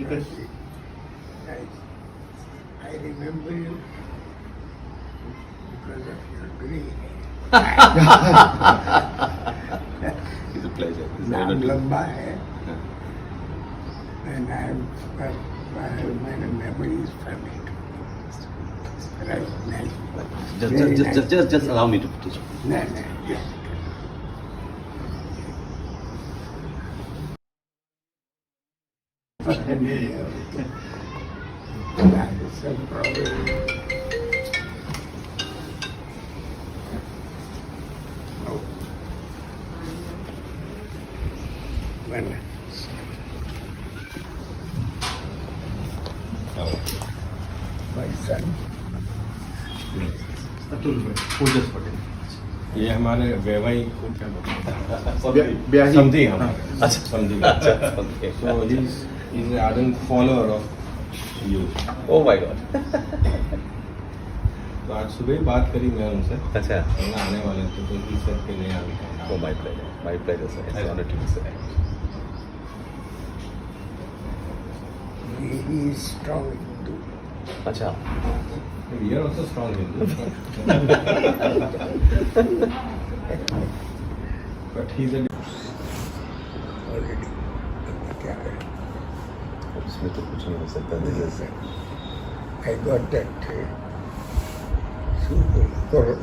I remember you because of your grey hair. It's a pleasure. It's an नाम honor to- लंबा है and my memory is perfect. Right, nice. Very nice. Just allow me to teach. No, yes. Some problem. Oh. Well, my son. Poojas Patel. ये हमारे वैवाहिक को क्या बोलते ब्याही। समझी हमारे अच्छा। समझी अच्छा, okay. so he's an ardent follower of you. Oh my God. तो आज सुबह ही बात करी मैं उनसे अच्छा। वरना आने वाले थे तो ही सर के नहीं आने Oh, my pleasure. My pleasure, sir. It's an honor to be sir. He is strong Hindu. अच्छा। We are also strong Hindu. But he's a Already. क्या है? इसमें तो कुछ नहीं हो सकता Yes, sir. I got that super cold.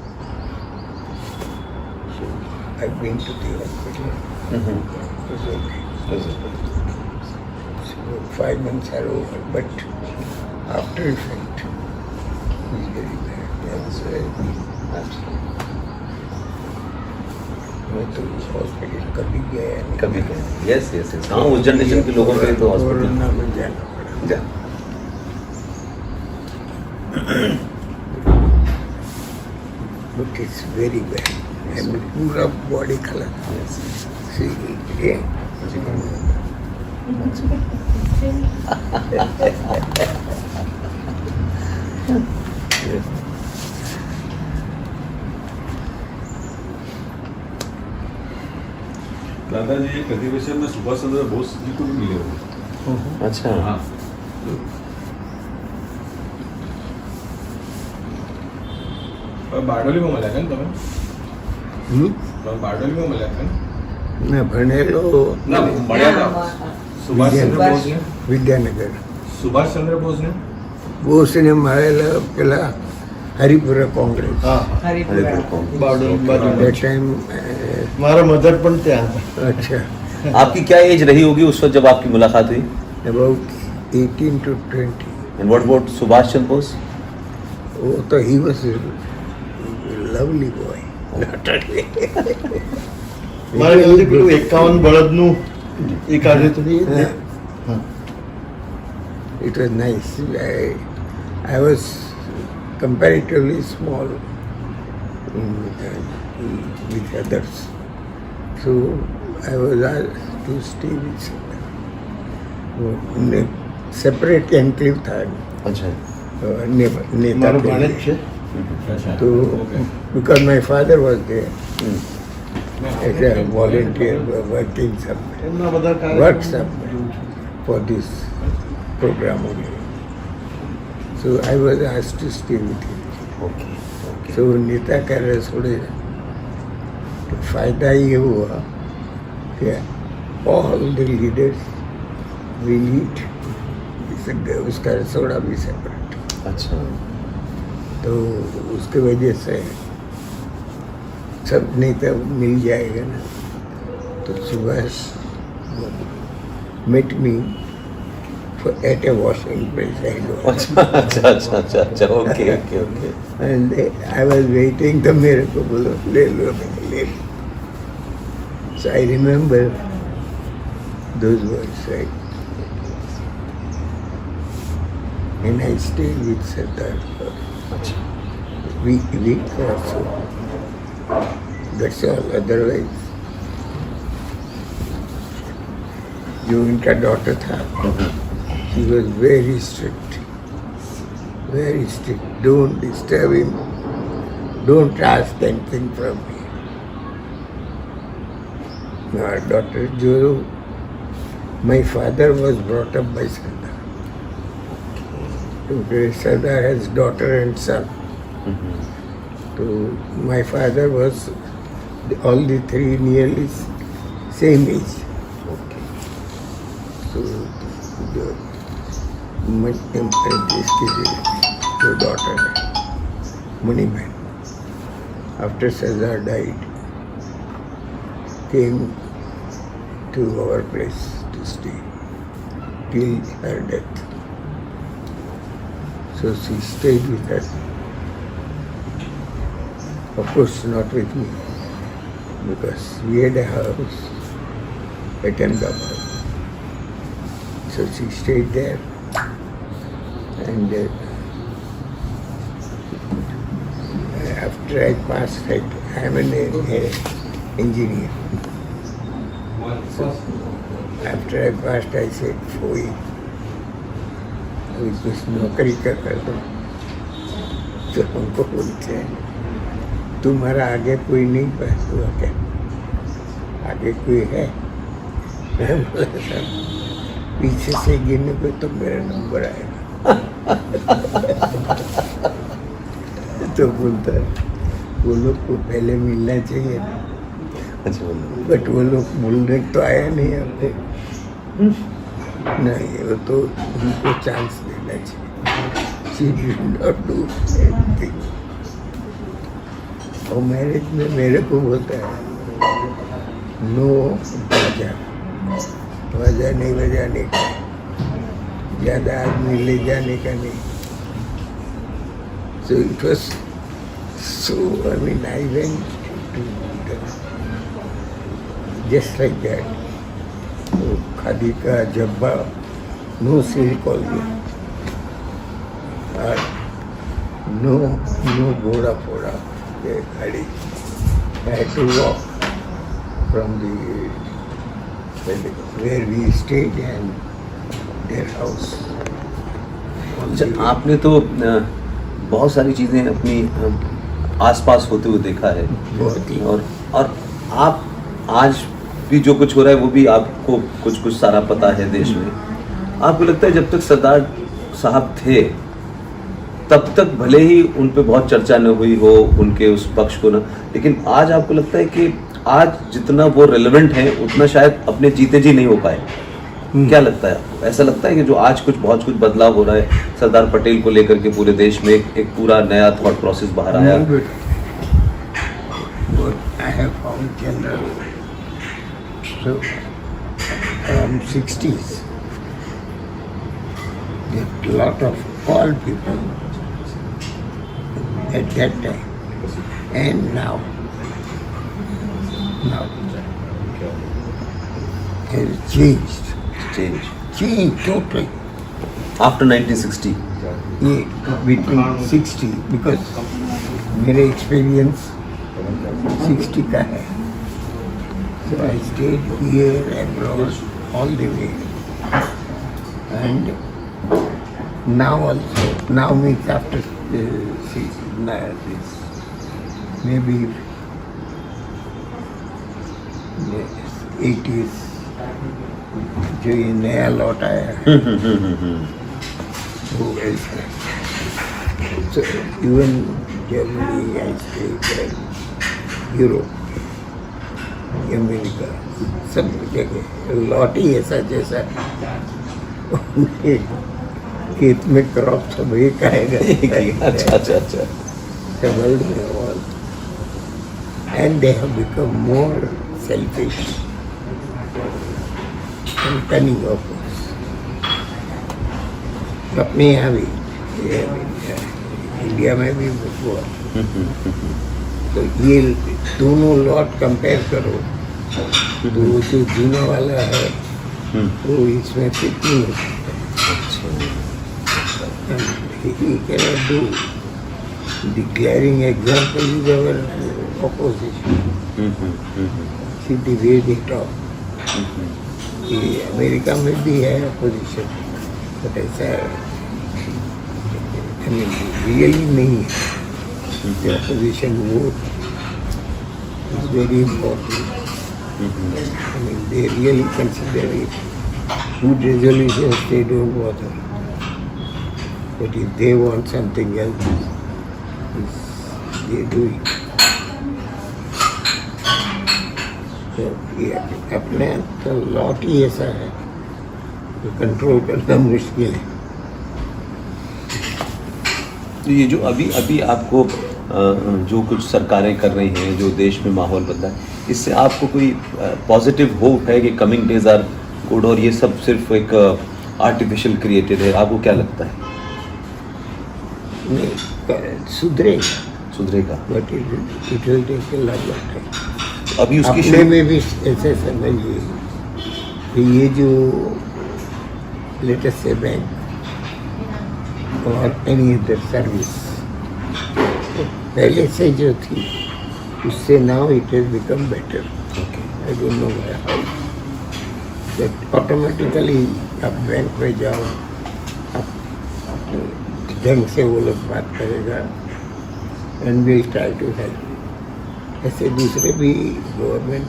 So I've been to the hospital. It was okay. So 5 months are over, but after effect is very bad. That's मैं तो हॉस्पिटल कभी गया नहीं. कभी यस यस यस हाँ उस generation के लोगों के लिए तो हॉस्पिटल कोरोना में जाना पड़ा. जा But it's very bad. And पूरा body color. Yes See, yeah. दादाजी एक अधिवेशन में सुभाष चंद्र बोस जी को भी मिले हो. अच्छा हाँ. બારડોલીમાં મળ્યા હતા ને તમે બારડોલીમાં મળ્યા હતા ને मैं भणेलो ના મળ્યા હતા સુભાષ ચંદ્ર બોઝને विद्यानगर. સુભાષ ચંદ્ર બોઝને બોસને મળેલા પેલા હરિપુરા કોંગ્રેસ. That time, મારા મધર પણ ત્યાં હતા. अच्छा, आपकी क्या एज रही होगी उस वक्त जब आपकी मुलाकात हुई about 18 to 20. And what about Subhash Chandra Bose वो तो he was a lovely boy. મારા ખ્યાલથી પેલું 51 બળદનું એ કાઢ્યું હતું ને એ? Yeah. It was nice. I was comparatively small with others. So I was asked to stay with someone. Separate enclave था अच्छा नेता મારો के ભાણેજ लिए. છે. So because my father was there as a volunteer working somewhere. એમના બધા Work કાર્યક્રમ somewhere for this program only. So I was asked to stay with him. Okay okay So नेता का रसोड़े तो फायदा ये हुआ कि all the leaders will eat. उसका रसोड़ा भी सेपरेट. अच्छा तो उसके वजह से सब नेता मिल जाएगा ना. तो Subhash met me at a washing place. I know. अच्छा अच्छा अच्छा अच्छा अच्छा okay okay okay And I was waiting तो मेरे को बोलो ले लो ले लो. So I remember those words, right? And I stayed with Sardar for अच्छा week or so. That's all. Otherwise, जो इनका डॉटर था, he was very strict. Very strict. Don't disturb him. Don't ask anything from me. Our daughter Juru, my father was brought up by Sardar. Sardar has daughter and son. So my father was all the three nearly same age. So the daughter Maniben, after Sardar died, came to our place to stay till her death. So she stayed with us. Of course, not with me, because we had a house at Ahmedabad. So she stayed there, and after I passed, I am an engineer. So after I passed, I said, "Foi, अभी कुछ नौकरी कर दो." तो हमको बोलते हैं, तुम्हारा आगे कोई नहीं पास हुआ क्या? आगे कोई है? मैं बोला, "सर, पीछे से गिरने पे तो मेरा नंबर आएगा." तो बोलता है, वो लोग को पहले मिलना चाहिए ना, अच्छा बट वो लोग बोलने तो आया नहीं हमको। नहीं, वो तो उनको चांस देना चाहिए। She did not do anything. और मैरिज में मेरे को बोलता है, नो बाजा नहीं बजाने का, ज़्यादा आदमी ले जाने का नहीं। So it was so, I mean, I went to just like that. तो खादी का जब्बा, नो सिल्क ऑल और नो घोड़ा फोड़ा गाड़ी। I had to walk from where we stayed and their house. अच्छा, आपने तो बहुत सारी चीज़ें अपनी आसपास होते हुए देखा है, बहुत ही। और आप आज भी जो कुछ हो रहा है वो भी आपको कुछ सारा पता है देश में। आपको लगता है जब तक सरदार साहब थे तब तक भले ही उन पे बहुत चर्चा न हुई हो, उनके उस पक्ष को न, लेकिन आज आपको लगता है कि आज जितना वो रेलेवेंट है उतना शायद अपने जीते जी नहीं हो पाए? क्या लगता है आपको? ऐसा लगता है कि जो आज बहुत कुछ बदलाव हो रहा है सरदार पटेल को लेकर के पूरे देश में एक पूरा नया थॉट प्रोसेस बाहर आया? I have found general, so from 60s, that lot of all people at that time and now has changed totally. After 1960? Yeah, between 60, because मेरे experience 60 का है. So I stayed here abroad all the way, and now also, now means after this, maybe 80s, जो ये नया लौट आया है, वो ऐसा है. So even Germany, I stayed there, Europe, America, सब जगह लौट ही ऐसा जैसा खेत में क्रॉप सब एक आएगा. अच्छा. The world will evolve, and they have become more selfish and cunning of us. अपने यहाँ भी, इंडिया में भी हुआ. तो ये दोनों लॉट कंपेयर करो तो वो जो जीने वाला है वो इसमें फिट नहीं हो सकता. He cannot do. Declaring example is our opposition. See the way they talk. ये अमेरिका में भी है opposition, but ऐसा रियली नहीं है. The opposition vote is very important. I mean, they really consider it. Good resolutions they don't bother. But if they want something else, they do it. तो ये अपने तो लॉट ही ऐसा है कि कंट्रोल करना मुश्किल है. तो ये जो अभी अभी आपको जो कुछ सरकारें कर रही हैं, जो देश में माहौल बदला है, इससे आपको कोई पॉजिटिव होप है कि कमिंग डेज आर गुड, और ये सब सिर्फ एक आर्टिफिशियल क्रिएटेड है? आपको क्या लगता है? नहीं, सुधरेगा but it will take a lot of time. अभी उसकी अपने में भी ऐसे समझिए कि ये जो लेटेस्ट से बैंक और एनी अदर सर्विस पहले से जो थी उससे now it has become better. I don't know how but automatically आप बैंक में जाओ, आप ढंग से वो लोग बात करेगा and will try to help. ऐसे दूसरे भी गवर्नमेंट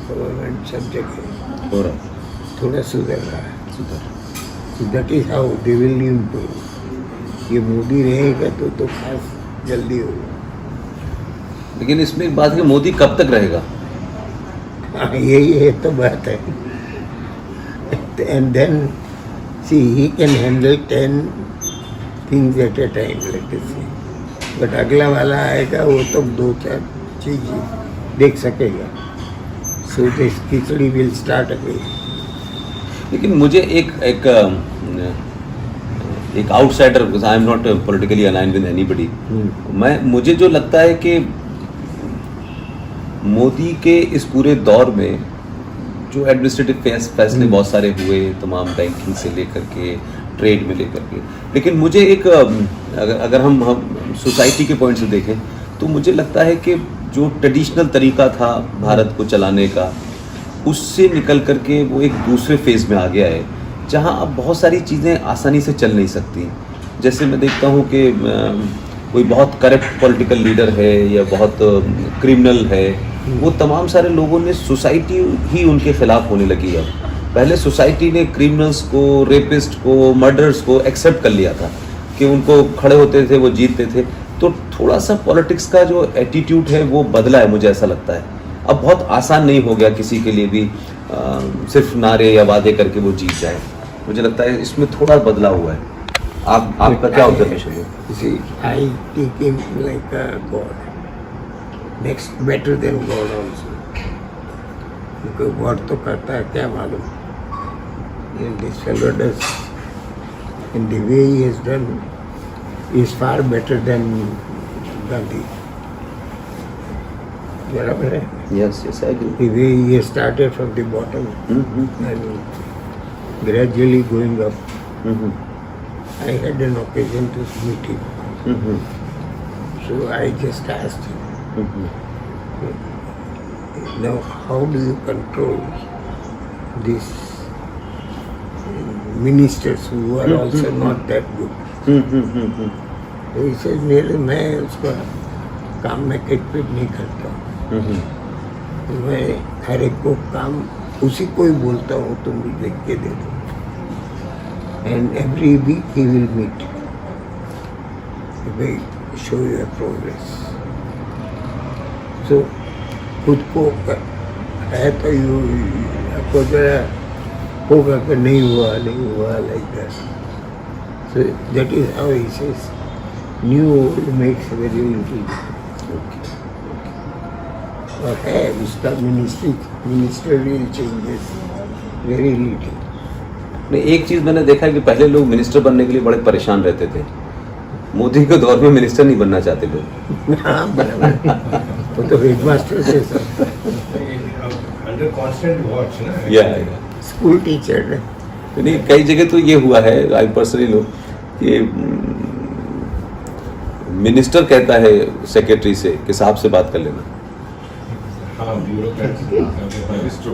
सब जगह हो रहा है, थोड़ा सुधर रहा है. So that is how they will improve. ये मोदी रहेगा तो खास जल्दी होगा. लेकिन इसमें एक बात है कि मोदी कब तक रहेगा? हाँ, यही है तो बात है. And then see he can handle 10 things at a time let us say. But अगला वाला आएगा वो तो 2-4 चीज़ देख सकेगा. So this khichdi will start again. लेकिन मुझे एक outsider, I am not politically aligned with anybody, मुझे जो लगता है कि मोदी के इस पूरे दौर में जो एडमिनिस्ट्रेटिव फैसले बहुत सारे हुए, तमाम बैंकिंग से लेकर के ट्रेड में लेकर के, लेकिन मुझे एक अगर हम सोसाइटी के पॉइंट से देखें तो मुझे लगता है कि जो ट्रेडिशनल तरीका था भारत को चलाने का, उससे निकल करके वो एक दूसरे फेज़ में आ गया है जहां अब बहुत सारी चीज़ें आसानी से चल नहीं सकती. जैसे मैं देखता हूं कि कोई बहुत करप्ट पॉलिटिकल लीडर है या बहुत क्रिमिनल है, वो तमाम सारे लोगों ने सोसाइटी ही उनके खिलाफ होने लगी है. पहले सोसाइटी ने क्रिमिनल्स को, रेपिस्ट को, मर्डर्स को एक्सेप्ट कर लिया था कि उनको खड़े होते थे, वो जीतते थे. तो थोड़ा सा पॉलिटिक्स का जो एटीट्यूड है वो बदला है, मुझे ऐसा लगता है. अब बहुत आसान नहीं हो गया किसी के लिए भी सिर्फ नारे या वादे करके वो जीत जाए. मुझे लगता है इसमें थोड़ा बदलाव हुआ है. आपका क्या ऑब्जर्वेशन है? See, I take him like a God. Next, better than God also. क्योंकि God तो करता है क्या मालूम. And this fellow does, in the way he has done, is far better than Gandhi. बराबर है. Yes, I agree. The way he has started from the bottom and gradually going up. I had an occasion to meet him. So I just asked him, now how do you control these ministers who are also not that good? So he said, मैं उसका काम में किटपिट नहीं करता. मैं हर एक को काम उसी को ही बोलता हूँ, तुम लिख के दे दो. And every week he will meet. He will show your progress. So, खुद को है तो यू आपको जरा होगा कि नहीं हुआ like that. So that is how he says, new old makes very little. और है उसका ministerial changes very little. नहीं, एक चीज़ मैंने देखा है कि पहले लोग मिनिस्टर बनने के लिए बड़े परेशान रहते थे. मोदी के दौर में मिनिस्टर नहीं बनना चाहते लोग. हाँ बराबर. वो तो हेडमास्टर से सब Under constant watch, ना? या स्कूल टीचर है. नहीं, कई जगह तो ये हुआ है, आई पर्सनली नो, कि मिनिस्टर कहता है सेक्रेटरी से कि साहब से बात कर लेना. हाँ,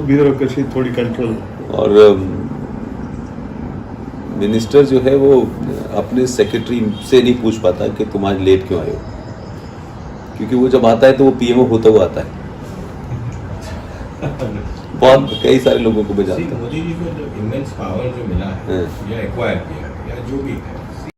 ब्यूरोक्रेसी थोड़ी कंट्रोल. और मिनिस्टर जो है वो अपने सेक्रेटरी से नहीं पूछ पाता कि तुम आज लेट क्यों आए हो, क्योंकि वो जब आता है तो वो पीएमओ होता हुआ आता है. बहुत कई सारे लोगों को बजाता है. मोदी जी को जो इमेंस पावर जो मिला है या एक्वायर किया या जो भी है,